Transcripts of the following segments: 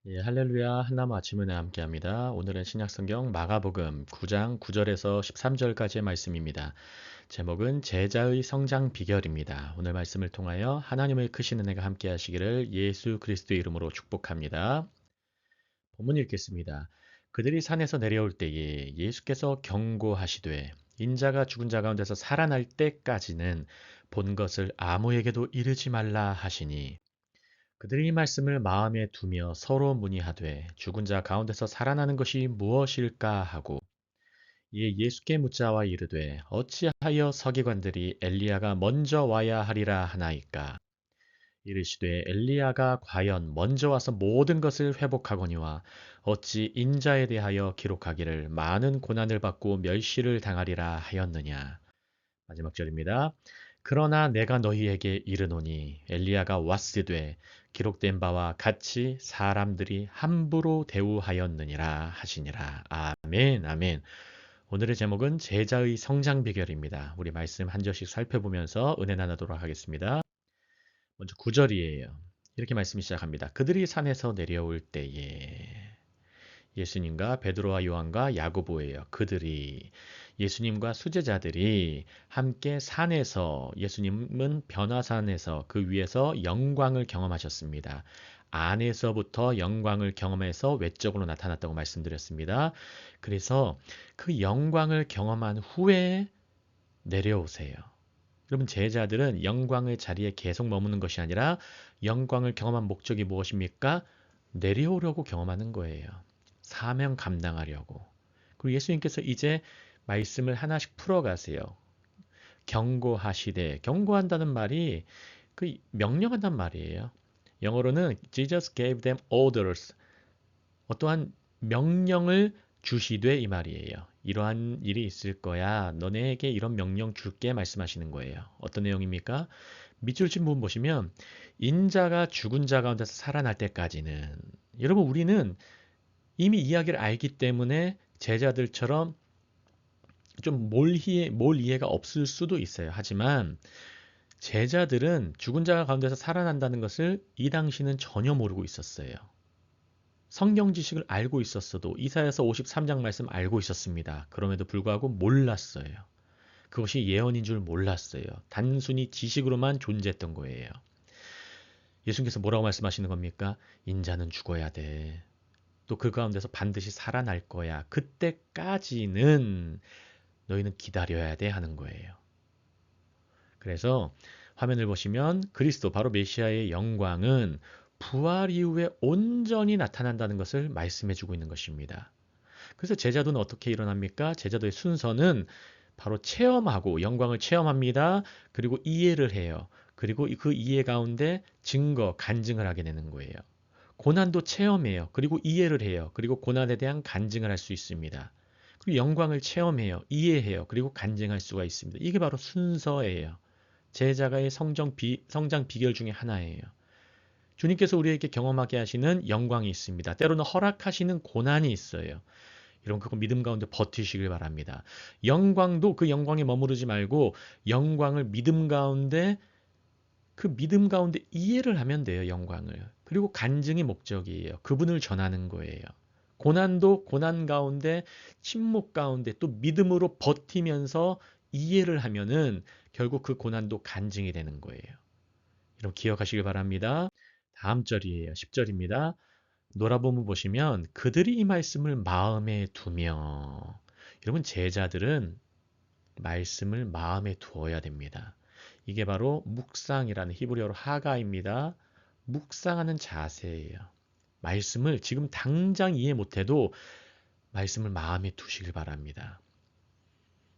예, 할렐루야, 한나무 아침 은혜 함께합니다. 오늘은 신약성경 마가복음 9장 9절에서 13절까지의 말씀입니다. 제목은 제자의 성장 비결입니다. 오늘 말씀을 통하여 하나님의 크신 은혜가 함께하시기를 예수 그리스도의 이름으로 축복합니다. 본문 읽겠습니다. 그들이 산에서 내려올 때에 예수께서 경고하시되 인자가 죽은 자 가운데서 살아날 때까지는 본 것을 아무에게도 이르지 말라 하시니 그들이 이 말씀을 마음에 두며 서로 문의하되 죽은 자 가운데서 살아나는 것이 무엇일까 하고 이에 예수께 묻자와 이르되 어찌하여 서기관들이 엘리야가 먼저 와야 하리라 하나이까 이르시되 엘리야가 과연 먼저 와서 모든 것을 회복하거니와 어찌 인자에 대하여 기록하기를 많은 고난을 받고 멸시를 당하리라 하였느냐. 마지막 절입니다. 그러나 내가 너희에게 이르노니 엘리야가 왔으되 기록된 바와 같이 사람들이 함부로 대우하였느니라 하시니라. 아멘, 아멘. 오늘의 제목은 제자의 성장 비결입니다. 우리 말씀 한 절씩 살펴보면서 은혜 나누도록 하겠습니다. 먼저 9절이에요. 이렇게 말씀이 시작합니다. 그들이 산에서 내려올 때에 예수님과 베드로와 요한과 야고보예요. 그들이 예수님과 수제자들이 함께 산에서 예수님은 변화산에서 그 위에서 영광을 경험하셨습니다. 안에서부터 영광을 경험해서 외적으로 나타났다고 말씀드렸습니다. 그래서 그 영광을 경험한 후에 내려오세요. 여러분 제자들은 영광의 자리에 계속 머무는 것이 아니라 영광을 경험한 목적이 무엇입니까? 내려오려고 경험하는 거예요. 사명 감당하려고. 그리고 예수님께서 이제 말씀을 하나씩 풀어가세요. 경고하시되 경고한다는 말이 그 명령한다는 말이에요. 영어로는 Jesus gave them orders. 어떠한 명령을 주시되 이 말이에요. 이러한 일이 있을 거야. 너네에게 이런 명령 줄게 말씀하시는 거예요. 어떤 내용입니까? 밑줄 친 부분 보시면 인자가 죽은 자 가운데서 살아날 때까지는 여러분 우리는 이미 이야기를 알기 때문에 제자들처럼 좀 몰 이해가 없을 수도 있어요. 하지만 제자들은 죽은 자 가운데서 살아난다는 것을 이 당시는 전혀 모르고 있었어요. 성경 지식을 알고 있었어도 이사야서 53장 말씀 알고 있었습니다. 그럼에도 불구하고 몰랐어요. 그것이 예언인 줄 몰랐어요. 단순히 지식으로만 존재했던 거예요. 예수님께서 뭐라고 말씀하시는 겁니까? 인자는 죽어야 돼. 또 그 가운데서 반드시 살아날 거야. 그때까지는 너희는 기다려야 돼 하는 거예요. 그래서 화면을 보시면 그리스도 바로 메시아의 영광은 부활 이후에 온전히 나타난다는 것을 말씀해 주고 있는 것입니다. 그래서 제자도는 어떻게 일어납니까? 제자도의 순서는 바로 체험하고 영광을 체험합니다. 그리고 이해를 해요. 그리고 그 이해 가운데 증거, 간증을 하게 되는 거예요. 고난도 체험해요. 그리고 이해를 해요. 그리고 고난에 대한 간증을 할 수 있습니다. 그리고 영광을 체험해요. 이해해요. 그리고 간증할 수가 있습니다. 이게 바로 순서예요. 제자가의 성장 비결 중에 하나예요. 주님께서 우리에게 경험하게 하시는 영광이 있습니다. 때로는 허락하시는 고난이 있어요. 이런 그거 믿음 가운데 버티시길 바랍니다. 영광도 그 영광에 머무르지 말고 영광을 믿음 가운데 이해를 하면 돼요, 영광을. 그리고 간증이 목적이에요. 그분을 전하는 거예요. 고난도 고난 가운데 침묵 가운데 또 믿음으로 버티면서 이해를 하면은 결국 그 고난도 간증이 되는 거예요. 여러분 기억하시길 바랍니다. 다음 절이에요. 10절입니다. 노라보면 보시면 그들이 이 말씀을 마음에 두며 여러분 제자들은 말씀을 마음에 두어야 됩니다. 이게 바로 묵상이라는 히브리어로 하가입니다. 묵상하는 자세예요. 말씀을 지금 당장 이해 못해도 말씀을 마음에 두시길 바랍니다.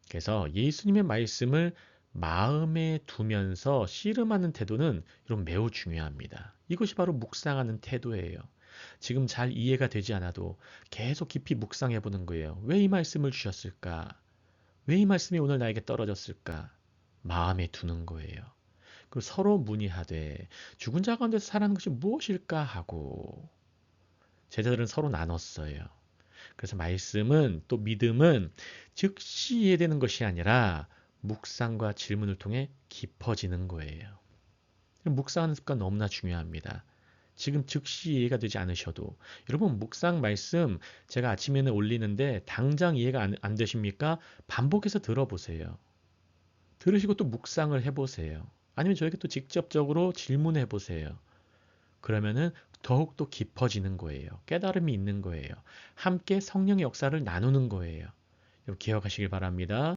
그래서 예수님의 말씀을 마음에 두면서 씨름하는 태도는 이런 매우 중요합니다. 이것이 바로 묵상하는 태도예요. 지금 잘 이해가 되지 않아도 계속 깊이 묵상해 보는 거예요. 왜 이 말씀을 주셨을까? 왜 이 말씀이 오늘 나에게 떨어졌을까? 마음에 두는 거예요. 그리고 서로 문의하되 죽은 자 가운데서 살아나는 것이 무엇일까 하고 제자들은 서로 나눴어요. 그래서 말씀은 또 믿음은 즉시 이해되는 것이 아니라 묵상과 질문을 통해 깊어지는 거예요. 묵상하는 습관 너무나 중요합니다. 지금 즉시 이해가 되지 않으셔도. 여러분, 묵상 말씀 제가 아침에는 올리는데 당장 이해가 안 되십니까? 반복해서 들어보세요. 들으시고 또 묵상을 해보세요. 아니면 저에게 또 직접적으로 질문해 보세요. 그러면은 더욱더 깊어지는 거예요. 깨달음이 있는 거예요. 함께 성령의 역사를 나누는 거예요. 기억하시길 바랍니다.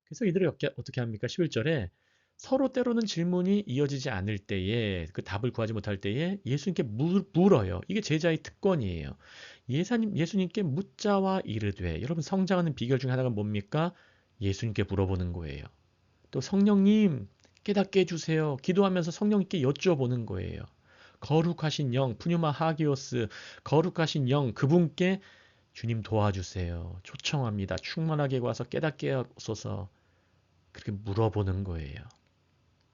그래서 이들이 어떻게 합니까? 11절에 서로 때로는 질문이 이어지지 않을 때에 그 답을 구하지 못할 때에 예수님께 물어요. 이게 제자의 특권이에요. 예수님께 묻자와 이르되 여러분 성장하는 비결 중에 하나가 뭡니까? 예수님께 물어보는 거예요. 또 성령님 깨닫게 해주세요. 기도하면서 성령님께 여쭤보는 거예요. 거룩하신 영, 푸뉴마 하기오스, 거룩하신 영, 그분께 주님 도와주세요. 초청합니다. 충만하게 와서 깨닫게 하소서. 그렇게 물어보는 거예요.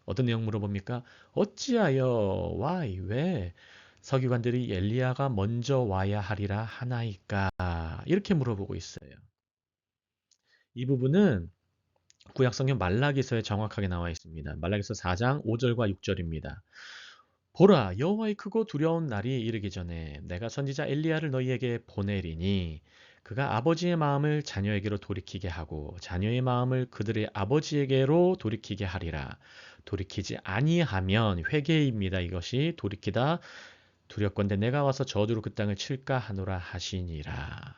어떤 내용 물어봅니까? 어찌하여, why, 왜 서기관들이 엘리야가 먼저 와야 하리라 하나이까? 이렇게 물어보고 있어요. 이 부분은 구약성경 말라기서에 정확하게 나와 있습니다. 말라기서 4장 5절과 6절입니다. 보라, 여호와의 크고 두려운 날이 이르기 전에 내가 선지자 엘리야를 너희에게 보내리니 그가 아버지의 마음을 자녀에게로 돌이키게 하고 자녀의 마음을 그들의 아버지에게로 돌이키게 하리라. 돌이키지 아니하면 회개입니다. 이것이 돌이키다 두렵건대 내가 와서 저주로 그 땅을 칠까 하노라 하시니라.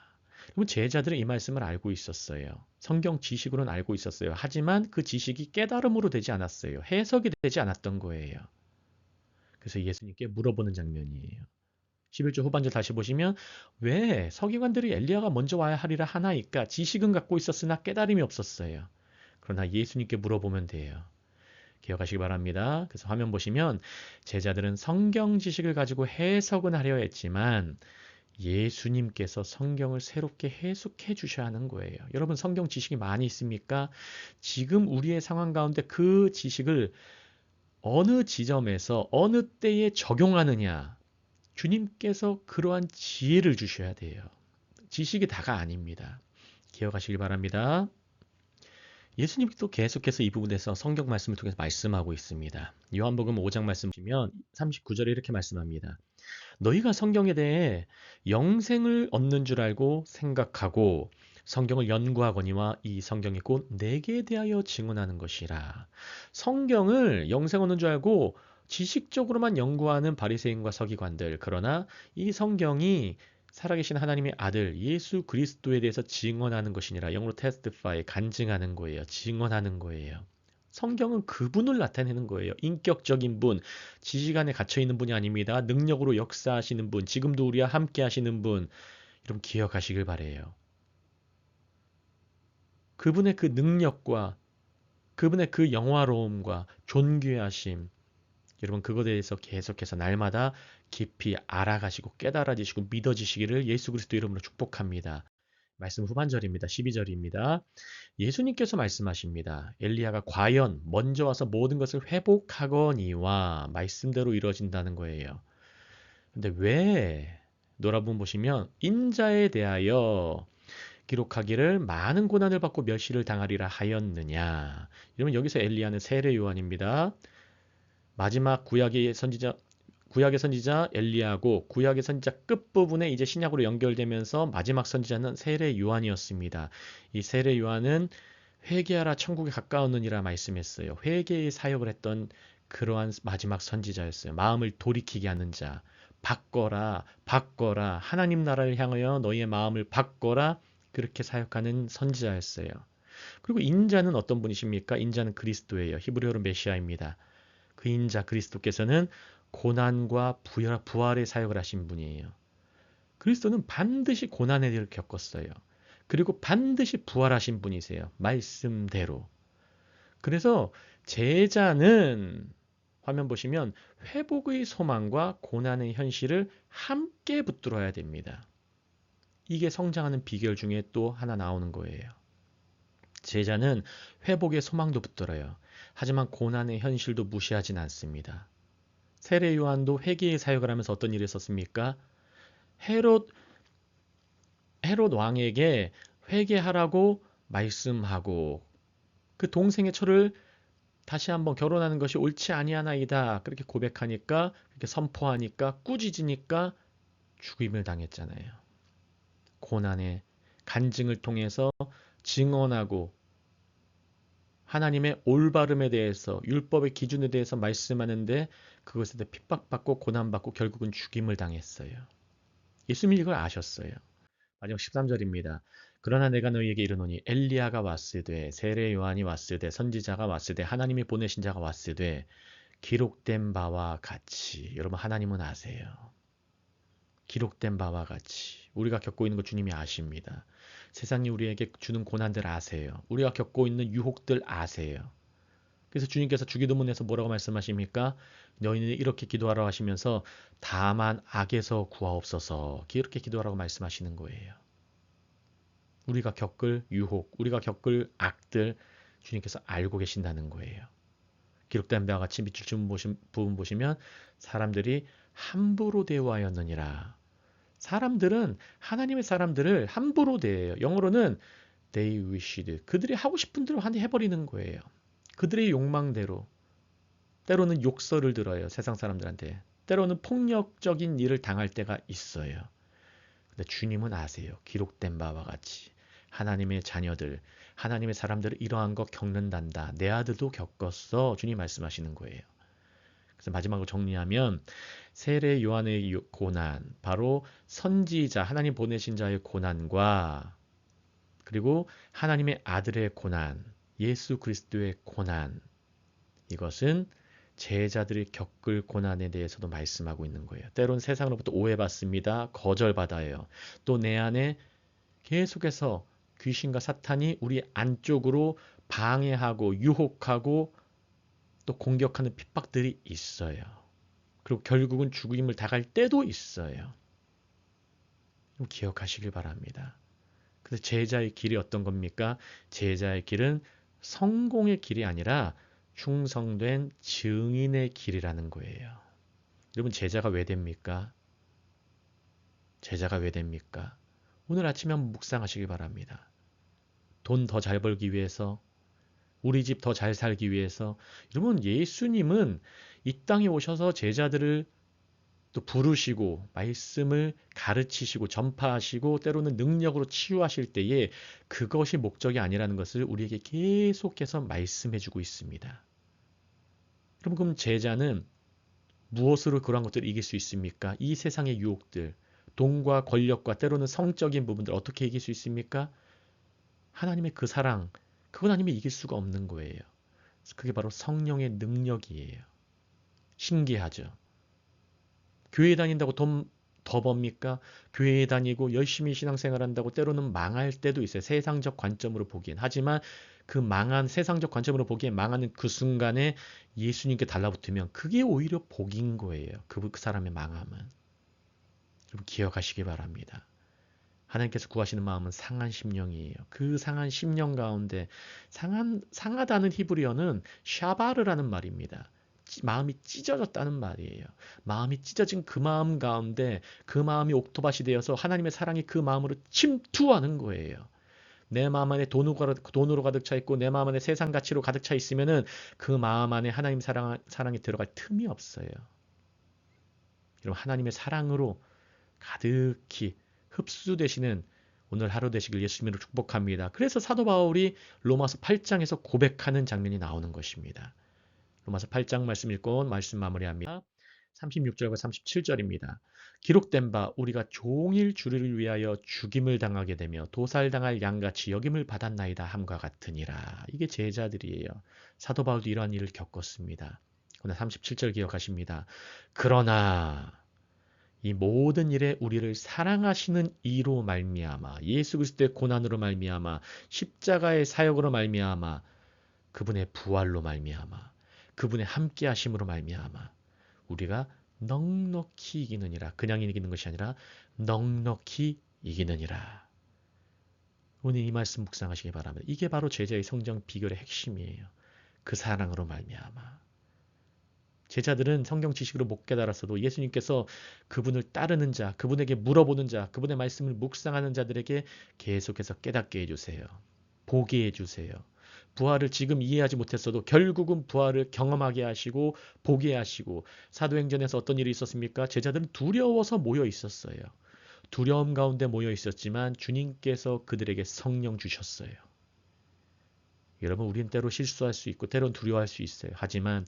그러면 제자들은 이 말씀을 알고 있었어요. 성경 지식으로는 알고 있었어요. 하지만 그 지식이 깨달음으로 되지 않았어요. 해석이 되지 않았던 거예요. 그래서 예수님께 물어보는 장면이에요. 11절 후반절 다시 보시면 왜 서기관들이 엘리야가 먼저 와야 하리라 하나이까? 지식은 갖고 있었으나 깨달음이 없었어요. 그러나 예수님께 물어보면 돼요. 기억하시기 바랍니다. 그래서 화면 보시면 제자들은 성경 지식을 가지고 해석은 하려 했지만 예수님께서 성경을 새롭게 해석해 주셔야 하는 거예요. 여러분 성경 지식이 많이 있습니까? 지금 우리의 상황 가운데 그 지식을 어느 지점에서 어느 때에 적용하느냐. 주님께서 그러한 지혜를 주셔야 돼요. 지식이 다가 아닙니다. 기억하시길 바랍니다. 예수님이 또 계속해서 이 부분에서 성경 말씀을 통해서 말씀하고 있습니다. 요한복음 5장 말씀 보시면 39절에 이렇게 말씀합니다. 너희가 성경에 대해 영생을 얻는 줄 알고 생각하고 성경을 연구하거니와 이 성경이 곧 내게 대하여 증언하는 것이라. 성경을 영생 얻는 줄 알고 지식적으로만 연구하는 바리새인과 서기관들. 그러나 이 성경이 살아계신 하나님의 아들 예수 그리스도에 대해서 증언하는 것이니라. 영어로 testify, 간증하는 거예요. 증언하는 거예요. 성경은 그분을 나타내는 거예요. 인격적인 분, 지식 안에 갇혀 있는 분이 아닙니다. 능력으로 역사하시는 분, 지금도 우리와 함께 하시는 분, 여러분 기억하시길 바래요. 그분의 그 능력과 그분의 그 영화로움과 존귀하심, 여러분 그것에 대해서 계속해서 날마다 깊이 알아가시고 깨달아지시고 믿어지시기를 예수 그리스도 이름으로 축복합니다. 말씀 후반절입니다. 12절입니다. 예수님께서 말씀하십니다. 엘리야가 과연 먼저 와서 모든 것을 회복하거니와 말씀대로 이루어진다는 거예요. 근데 왜 노라분 보시면 인자에 대하여 기록하기를 많은 고난을 받고 멸시를 당하리라 하였느냐. 여러분 여기서 엘리야는 세례 요한입니다. 마지막 구약의 선지자 엘리야고 구약의 선지자 끝부분에 이제 신약으로 연결되면서 마지막 선지자는 세례 요한이었습니다. 이 세례 요한은 회개하라 천국에 가까웠느니라 말씀했어요. 회개의 사역을 했던 그러한 마지막 선지자였어요. 마음을 돌이키게 하는 자. 바꿔라, 바꿔라. 하나님 나라를 향하여 너희의 마음을 바꿔라. 그렇게 사역하는 선지자였어요. 그리고 인자는 어떤 분이십니까? 인자는 그리스도예요. 히브리어로 메시아입니다. 그 인자 그리스도께서는 고난과 부활의 사역을 하신 분이에요. 그리스도는 반드시 고난의 일을 겪었어요. 그리고 반드시 부활하신 분이세요. 말씀대로. 그래서 제자는 화면 보시면 회복의 소망과 고난의 현실을 함께 붙들어야 됩니다. 이게 성장하는 비결 중에 또 하나 나오는 거예요. 제자는 회복의 소망도 붙들어요. 하지만 고난의 현실도 무시하진 않습니다. 세례 요한도 회개의 사역을 하면서 어떤 일을 했었습니까? 헤롯 왕에게 회개하라고 말씀하고 그 동생의 철을 다시 한번 결혼하는 것이 옳지 아니하나이다. 그렇게 고백하니까, 그렇게 선포하니까, 꾸짖으니까 죽임을 당했잖아요. 고난의 간증을 통해서 증언하고 하나님의 올바름에 대해서 율법의 기준에 대해서 말씀하는데 그것에 대해 핍박받고 고난받고 결국은 죽임을 당했어요. 예수님이 이걸 아셨어요. 마지막 13절입니다. 그러나 내가 너희에게 이르노니 엘리야가 왔으되 세례 요한이 왔으되 선지자가 왔으되 하나님이 보내신 자가 왔으되 기록된 바와 같이. 여러분, 하나님은 아세요. 기록된 바와 같이 우리가 겪고 있는 것 주님이 아십니다. 세상이 우리에게 주는 고난들 아세요. 우리가 겪고 있는 유혹들 아세요. 그래서 주님께서 주기도문에서 뭐라고 말씀하십니까? 너희는 이렇게 기도하라 하시면서 다만 악에서 구하옵소서 이렇게 기도하라고 말씀하시는 거예요. 우리가 겪을 유혹, 우리가 겪을 악들 주님께서 알고 계신다는 거예요. 기록된 바와 같이 밑줄 친 부분 보시면 사람들이 함부로 대우하였느니라. 사람들은 하나님의 사람들을 함부로 대해요. 영어로는 they wished. 그들이 하고 싶은 대로 해버리는 거예요. 그들의 욕망대로. 때로는 욕설을 들어요. 세상 사람들한테. 때로는 폭력적인 일을 당할 때가 있어요. 근데 주님은 아세요. 기록된 바와 같이 하나님의 자녀들, 하나님의 사람들을 이러한 거 겪는단다. 내 아들도 겪었어. 주님 말씀하시는 거예요. 그래서 마지막으로 정리하면 세례 요한의 고난, 바로 선지자, 하나님 보내신 자의 고난과 그리고 하나님의 아들의 고난, 예수 그리스도의 고난, 이것은 제자들이 겪을 고난에 대해서도 말씀하고 있는 거예요. 때론 세상으로부터 오해받습니다. 거절받아요. 또 내 안에 계속해서 귀신과 사탄이 우리 안쪽으로 방해하고 유혹하고 또 공격하는 핍박들이 있어요. 그리고 결국은 죽임을 당할 때도 있어요. 기억하시길 바랍니다. 그래서 제자의 길이 어떤 겁니까? 제자의 길은 성공의 길이 아니라 충성된 증인의 길이라는 거예요. 여러분, 제자가 왜 됩니까? 제자가 왜 됩니까? 오늘 아침에 한번 묵상하시기 바랍니다. 돈 더 잘 벌기 위해서, 우리 집 더 잘 살기 위해서. 여러분, 예수님은 이 땅에 오셔서 제자들을 또 부르시고 말씀을 가르치시고 전파하시고 때로는 능력으로 치유하실 때에 그것이 목적이 아니라는 것을 우리에게 계속해서 말씀해주고 있습니다. 그럼 제자는 무엇으로 그러한 것들을 이길 수 있습니까? 이 세상의 유혹들, 돈과 권력과 때로는 성적인 부분들 어떻게 이길 수 있습니까? 하나님의 그 사랑, 그건 아니면 이길 수가 없는 거예요. 그게 바로 성령의 능력이에요. 신기하죠? 교회 다닌다고 돈 더 법니까? 교회에 다니고 열심히 신앙생활한다고 때로는 망할 때도 있어요. 세상적 관점으로 보기엔. 하지만 그 망한 세상적 관점으로 보기엔 망하는 그 순간에 예수님께 달라붙으면 그게 오히려 복인 거예요. 그 사람의 망함은. 여러분, 기억하시기 바랍니다. 하나님께서 구하시는 마음은 상한 심령이에요. 그 상한 심령 가운데 상하다는 히브리어는 샤바르라는 말입니다. 마음이 찢어졌다는 말이에요. 마음이 찢어진 그 마음 가운데 그 마음이 옥토밭이 되어서 하나님의 사랑이 그 마음으로 침투하는 거예요. 내 마음 안에 돈으로 가득 차 있고 내 마음 안에 세상 가치로 가득 차 있으면은 그 마음 안에 하나님 사랑이 들어갈 틈이 없어요. 여러분, 하나님의 사랑으로 가득히 흡수되시는 오늘 하루 되시길 예수님으로 축복합니다. 그래서 사도 바울이 로마서 8장에서 고백하는 장면이 나오는 것입니다. 로마서 8장 말씀 읽고 말씀 마무리합니다. 36절과 37절입니다. 기록된 바 우리가 종일 주를 위하여 죽임을 당하게 되며 도살당할 양같이 여김을 받았나이다 함과 같으니라. 이게 제자들이에요. 사도 바울도 이러한 일을 겪었습니다. 그러나 37절 기억하십니다. 그러나 이 모든 일에 우리를 사랑하시는 이로 말미암아 예수 그리스도의 고난으로 말미암아 십자가의 사역으로 말미암아 그분의 부활로 말미암아 그분의 함께 하심으로 말미암아 우리가 넉넉히 이기느니라. 그냥 이기는 것이 아니라 넉넉히 이기느니라. 오늘 이 말씀 묵상하시기 바랍니다. 이게 바로 제자의 성장 비결의 핵심이에요. 그 사랑으로 말미암아. 제자들은 성경 지식으로 못 깨달았어도 예수님께서 그분을 따르는 자, 그분에게 물어보는 자, 그분의 말씀을 묵상하는 자들에게 계속해서 깨닫게 해주세요. 보게 해주세요. 부활을 지금 이해하지 못했어도 결국은 부활을 경험하게 하시고 보게 하시고 사도행전에서 어떤 일이 있었습니까? 제자들은 두려워서 모여 있었어요. 두려움 가운데 모여 있었지만 주님께서 그들에게 성령 주셨어요. 여러분, 우린 때로 실수할 수 있고 때론 두려워할 수 있어요. 하지만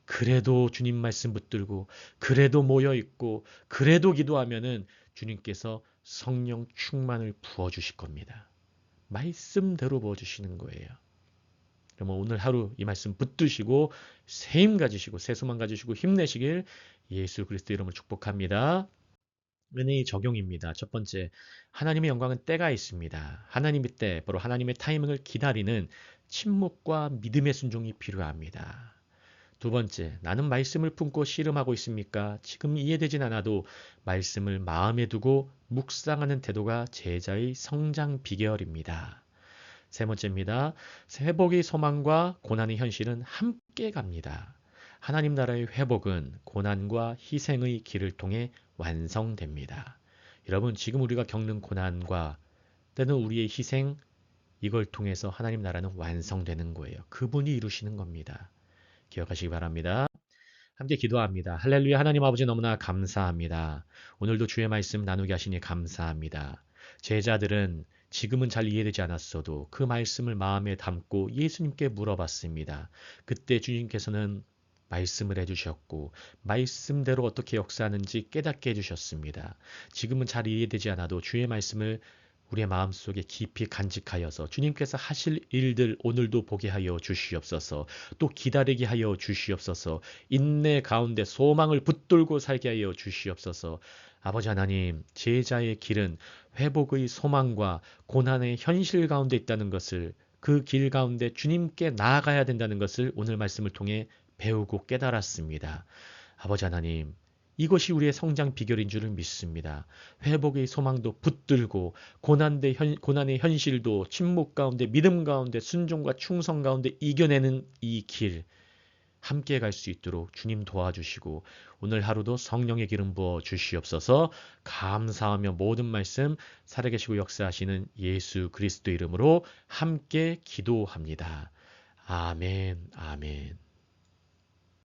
그래도 주님 말씀 붙들고 그래도 모여 있고 그래도 기도하면은 주님께서 성령 충만을 부어 주실 겁니다. 말씀대로 부어 주시는 거예요. 그러면 오늘 하루 이 말씀 붙드시고 새 힘 가지시고 새 소망 가지시고 힘내시길 예수 그리스도 이름으로 축복합니다. 은혜의 적용입니다. 첫 번째, 하나님의 영광은 때가 있습니다. 하나님의 때, 바로 하나님의 타이밍을 기다리는 침묵과 믿음의 순종이 필요합니다. 두 번째, 나는 말씀을 품고 씨름하고 있습니까? 지금 이해되진 않아도 말씀을 마음에 두고 묵상하는 태도가 제자의 성장 비결입니다. 세 번째입니다. 회복의 소망과 고난의 현실은 함께 갑니다. 하나님 나라의 회복은 고난과 희생의 길을 통해 완성됩니다. 여러분, 지금 우리가 겪는 고난과 때는 우리의 희생, 이걸 통해서 하나님 나라는 완성되는 거예요. 그분이 이루시는 겁니다. 기억하시기 바랍니다. 함께 기도합니다. 할렐루야. 하나님 아버지 너무나 감사합니다. 오늘도 주의 말씀 나누게 하시니 감사합니다. 제자들은 지금은 잘 이해되지 않았어도 그 말씀을 마음에 담고 예수님께 물어봤습니다. 그때 주님께서는 말씀을 해주셨고 말씀대로 어떻게 역사하는지 깨닫게 해주셨습니다. 지금은 잘 이해되지 않아도 주의 말씀을 우리의 마음속에 깊이 간직하여서 주님께서 하실 일들 오늘도 보게 하여 주시옵소서. 또 기다리게 하여 주시옵소서. 인내 가운데 소망을 붙들고 살게 하여 주시옵소서. 아버지 하나님, 제자의 길은 회복의 소망과 고난의 현실 가운데 있다는 것을, 그 길 가운데 주님께 나아가야 된다는 것을 오늘 말씀을 통해 배우고 깨달았습니다. 아버지 하나님, 이것이 우리의 성장 비결인 줄을 믿습니다. 회복의 소망도 붙들고 고난의 현실도 침묵 가운데 믿음 가운데 순종과 충성 가운데 이겨내는 이 길 함께 갈 수 있도록 주님 도와주시고 오늘 하루도 성령의 기름 부어 주시옵소서. 감사하며 모든 말씀 살아계시고 역사하시는 예수 그리스도 이름으로 함께 기도합니다. 아멘, 아멘.